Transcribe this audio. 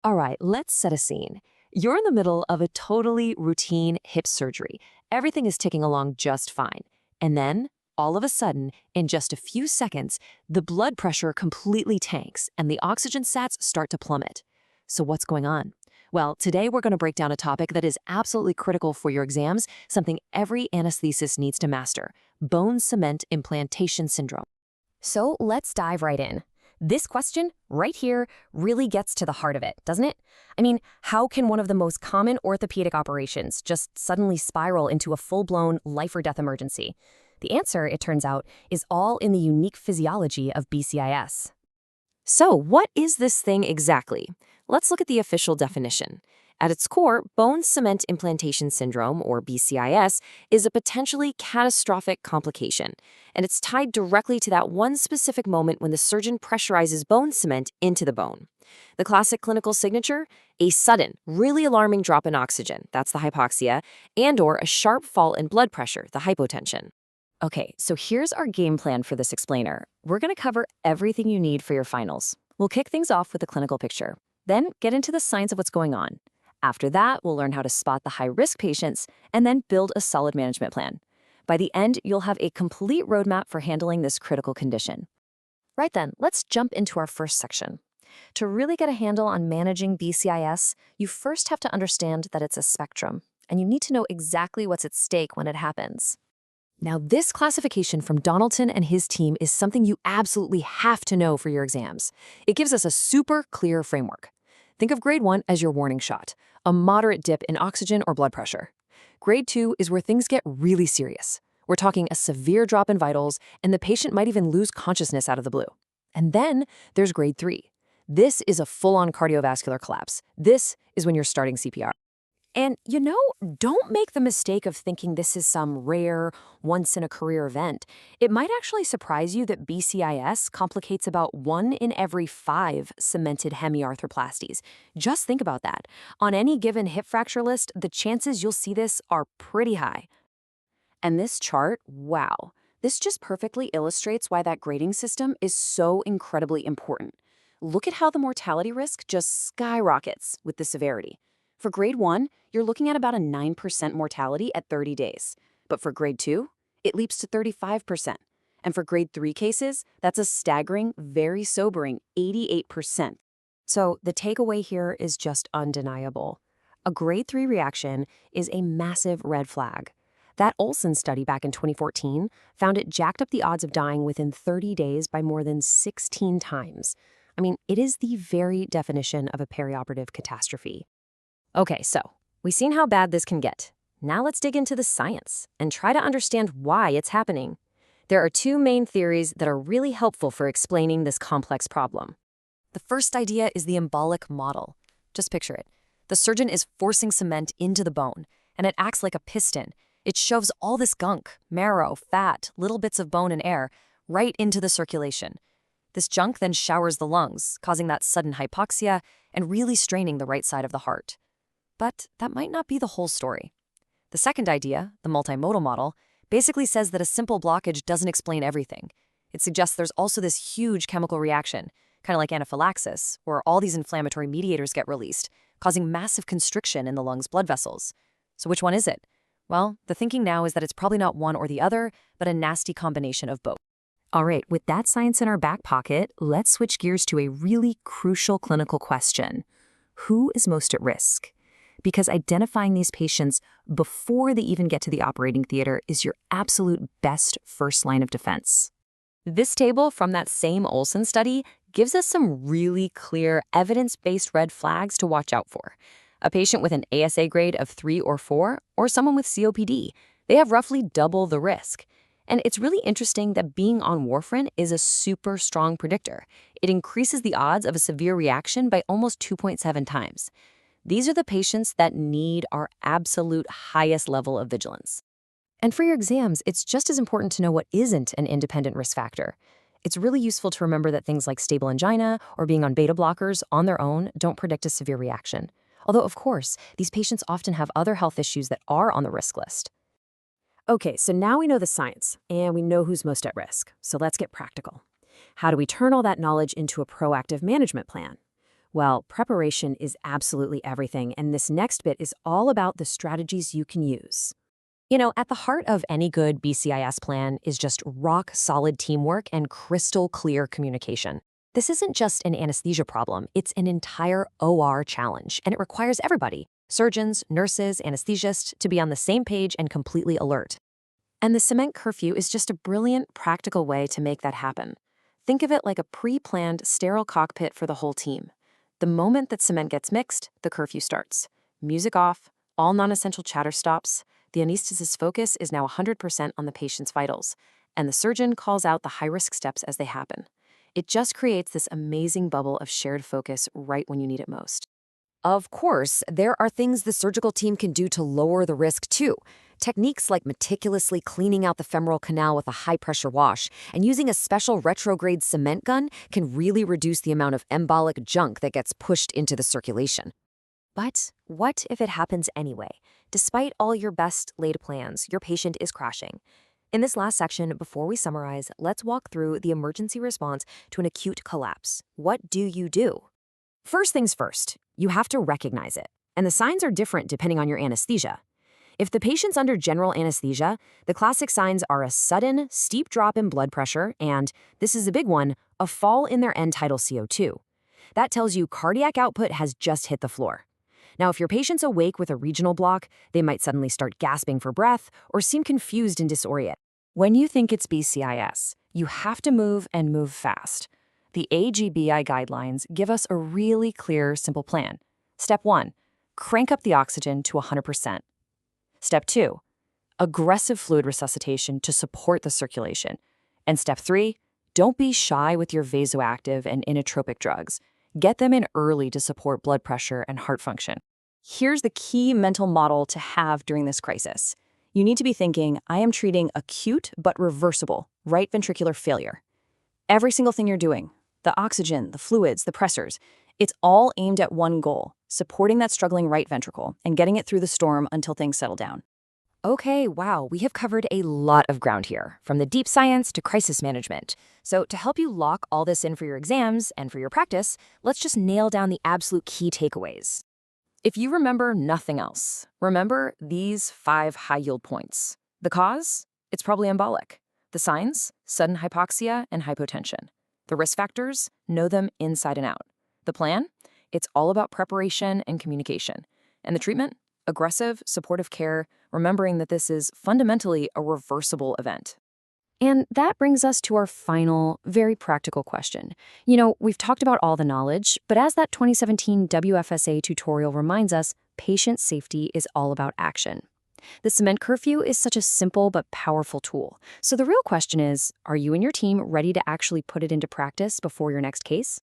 All right, let's set a scene. You're in the middle of a totally routine hip surgery. Everything is ticking along just fine. And then, all of a sudden, in just a few seconds, the blood pressure completely tanks and the oxygen sats start to plummet. So what's going on? Well, today we're going to break down a topic that is absolutely critical for your exams, something every anesthetist needs to master: bone cement implantation syndrome. So let's dive right in. This question right here really gets to the heart of it, doesn't it? I mean, how can one of the most common orthopedic operations just suddenly spiral into a full-blown life or death emergency? The answer, it turns out, is all in the unique physiology of BCIS. So, what is this thing exactly? Let's look at the official definition. At its core, bone cement implantation syndrome, or BCIS, is a potentially catastrophic complication, and it's tied directly to that one specific moment when the surgeon pressurizes bone cement into the bone. The classic clinical signature? A sudden, really alarming drop in oxygen, that's the hypoxia, and/or a sharp fall in blood pressure, the hypotension. Okay, so here's our game plan for this explainer. We're going to cover everything you need for your finals. We'll kick things off with a clinical picture, then get into the science of what's going on. After that, we'll learn how to spot the high-risk patients and then build a solid management plan. By the end, you'll have a complete roadmap for handling this critical condition. Right then, let's jump into our first section. To really get a handle on managing BCIS, you first have to understand that it's a spectrum, and you need to know exactly what's at stake when it happens. Now, this classification from Donaldson and his team is something you absolutely have to know for your exams. It gives us a super clear framework. Think of grade 1 as your warning shot, a moderate dip in oxygen or blood pressure. Grade 2 is where things get really serious. We're talking a severe drop in vitals, and the patient might even lose consciousness out of the blue. And then there's grade 3. This is a full-on cardiovascular collapse. This is when you're starting CPR. And, don't make the mistake of thinking this is some rare, once-in-a-career event. It might actually surprise you that BCIS complicates about 1 in every 5 cemented hemiarthroplasties. Just think about that. On any given hip fracture list, the chances you'll see this are pretty high. And this chart, wow. This just perfectly illustrates why that grading system is so incredibly important. Look at how the mortality risk just skyrockets with the severity. For grade 1, you're looking at about a 9% mortality at 30 days. But for grade 2, it leaps to 35%. And for grade 3 cases, that's a staggering, very sobering 88%. So the takeaway here is just undeniable. A grade 3 reaction is a massive red flag. That Olson study back in 2014 found it jacked up the odds of dying within 30 days by more than 16 times. I mean, it is the very definition of a perioperative catastrophe. Okay, so we've seen how bad this can get. Now let's dig into the science and try to understand why it's happening. There are 2 main theories that are really helpful for explaining this complex problem. The first idea is the embolic model. Just picture it. The surgeon is forcing cement into the bone, and it acts like a piston. It shoves all this gunk, marrow, fat, little bits of bone and air, right into the circulation. This junk then showers the lungs, causing that sudden hypoxia and really straining the right side of the heart. But that might not be the whole story. The second idea, the multimodal model, basically says that a simple blockage doesn't explain everything. It suggests there's also this huge chemical reaction, kind of like anaphylaxis, where all these inflammatory mediators get released, causing massive constriction in the lungs' blood vessels. So which one is it? Well, the thinking now is that it's probably not one or the other, but a nasty combination of both. All right, with that science in our back pocket, let's switch gears to a really crucial clinical question. Who is most at risk? Because identifying these patients before they even get to the operating theater is your absolute best first line of defense. This table from that same Olson study gives us some really clear evidence-based red flags to watch out for. A patient with an ASA grade of 3 or 4, or someone with COPD, they have roughly double the risk. And it's really interesting that being on warfarin is a super strong predictor. It increases the odds of a severe reaction by almost 2.7 times. These are the patients that need our absolute highest level of vigilance. And for your exams, it's just as important to know what isn't an independent risk factor. It's really useful to remember that things like stable angina or being on beta blockers on their own don't predict a severe reaction. Although, of course, these patients often have other health issues that are on the risk list. Okay, so now we know the science, and we know who's most at risk. So let's get practical. How do we turn all that knowledge into a proactive management plan? Well, preparation is absolutely everything, and this next bit is all about the strategies you can use. At the heart of any good BCIS plan is just rock-solid teamwork and crystal-clear communication. This isn't just an anesthesia problem, it's an entire OR challenge, and it requires everybody, surgeons, nurses, anesthesists, to be on the same page and completely alert. And the cement curfew is just a brilliant, practical way to make that happen. Think of it like a pre-planned, sterile cockpit for the whole team. The moment that cement gets mixed, the curfew starts. Music off, all non-essential chatter stops. The anesthetist's focus is now 100% on the patient's vitals, and the surgeon calls out the high-risk steps as they happen. It just creates this amazing bubble of shared focus right when you need it most. Of course, there are things the surgical team can do to lower the risk too. Techniques like meticulously cleaning out the femoral canal with a high-pressure wash and using a special retrograde cement gun can really reduce the amount of embolic junk that gets pushed into the circulation. But what if it happens anyway? Despite all your best laid plans, your patient is crashing. In this last section, before we summarize, let's walk through the emergency response to an acute collapse. What do you do? First things first, you have to recognize it. And the signs are different depending on your anesthesia. If the patient's under general anesthesia, the classic signs are a sudden, steep drop in blood pressure and, this is a big one, a fall in their end-tidal CO2. That tells you cardiac output has just hit the floor. Now, if your patient's awake with a regional block, they might suddenly start gasping for breath or seem confused and disoriented. When you think it's BCIS, you have to move and move fast. The AGBI guidelines give us a really clear, simple plan. Step 1, crank up the oxygen to 100%. Step 2, aggressive fluid resuscitation to support the circulation. And step 3, don't be shy with your vasoactive and inotropic drugs. Get them in early to support blood pressure and heart function. Here's the key mental model to have during this crisis. You need to be thinking, I am treating acute but reversible right ventricular failure. Every single thing you're doing, the oxygen, the fluids, the pressors, it's all aimed at one goal, supporting that struggling right ventricle and getting it through the storm until things settle down. Okay, wow, we have covered a lot of ground here, from the deep science to crisis management. So to help you lock all this in for your exams and for your practice, let's just nail down the absolute key takeaways. If you remember nothing else, remember these 5 high-yield points. The cause? It's probably embolic. The signs? Sudden hypoxia and hypotension. The risk factors? Know them inside and out. The plan? It's all about preparation and communication. And the treatment? Aggressive, supportive care, remembering that this is fundamentally a reversible event. And that brings us to our final, very practical question. We've talked about all the knowledge, but as that 2017 WFSA tutorial reminds us, patient safety is all about action. The cement curfew is such a simple but powerful tool. So the real question is, are you and your team ready to actually put it into practice before your next case?